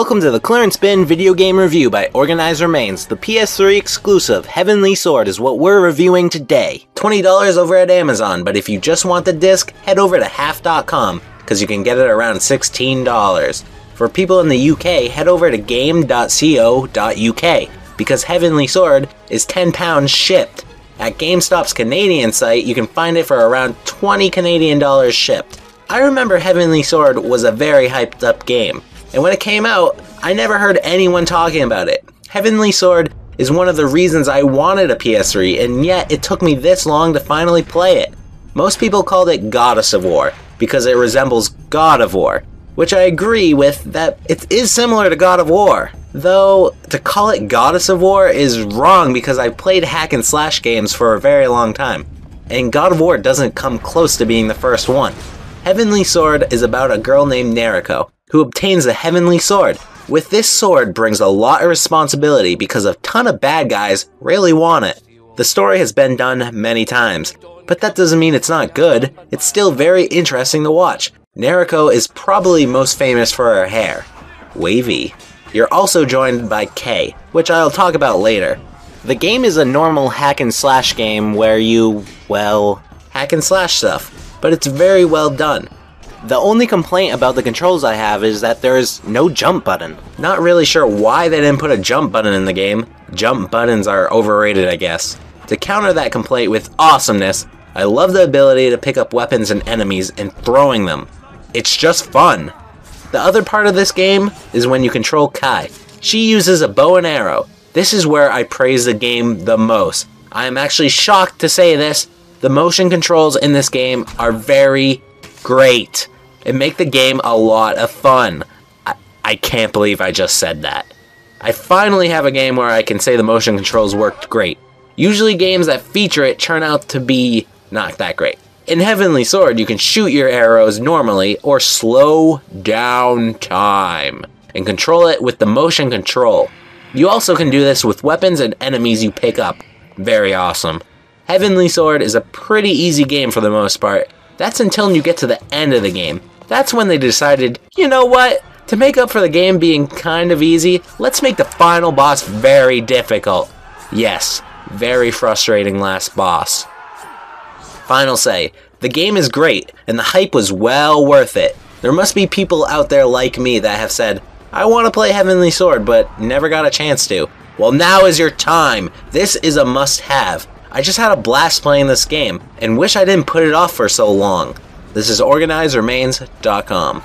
Welcome to the Clearance Bin video game review by Organized Remains. The PS3 exclusive Heavenly Sword is what we're reviewing today. $20 over at Amazon, but if you just want the disc, head over to half.com, because you can get it around $16. For people in the UK, head over to game.co.uk, because Heavenly Sword is £10 shipped. At GameStop's Canadian site, you can find it for around $20 Canadian shipped. I remember Heavenly Sword was a very hyped up game, and when it came out, I never heard anyone talking about it. Heavenly Sword is one of the reasons I wanted a PS3, and yet it took me this long to finally play it. Most people called it Goddess of War, because it resembles God of War, which I agree with that it is similar to God of War. Though, to call it Goddess of War is wrong because I've played hack and slash games for a very long time, and God of War doesn't come close to being the first one. Heavenly Sword is about a girl named Nariko, who obtains the Heavenly Sword. With this sword brings a lot of responsibility because a ton of bad guys really want it. The story has been done many times, but that doesn't mean it's not good. It's still very interesting to watch. Nariko is probably most famous for her hair. Wavy. You're also joined by Kay, which I'll talk about later. The game is a normal hack and slash game where you, well, hack and slash stuff, but it's very well done. The only complaint about the controls I have is that there is no jump button. Not really sure why they didn't put a jump button in the game. Jump buttons are overrated, I guess. To counter that complaint with awesomeness, I love the ability to pick up weapons and enemies and throwing them. It's just fun. The other part of this game is when you control Kai. She uses a bow and arrow. This is where I praise the game the most. I am actually shocked to say this. The motion controls in this game are very great. It make the game a lot of fun. I can't believe I just said that. I finally have a game where I can say the motion controls worked great. Usually games that feature it turn out to be not that great. In Heavenly Sword, you can shoot your arrows normally or slow down time and control it with the motion control. You also can do this with weapons and enemies you pick up. Very awesome. Heavenly Sword is a pretty easy game for the most part. That's until you get to the end of the game. That's when they decided, you know what? To make up for the game being kind of easy, let's make the final boss very difficult. Yes, very frustrating last boss. Final say, the game is great, and the hype was well worth it. There must be people out there like me that have said, I want to play Heavenly Sword, but never got a chance to. Well, now is your time. This is a must-have. I just had a blast playing this game, and wish I didn't put it off for so long. This is OrganizedRemains.com.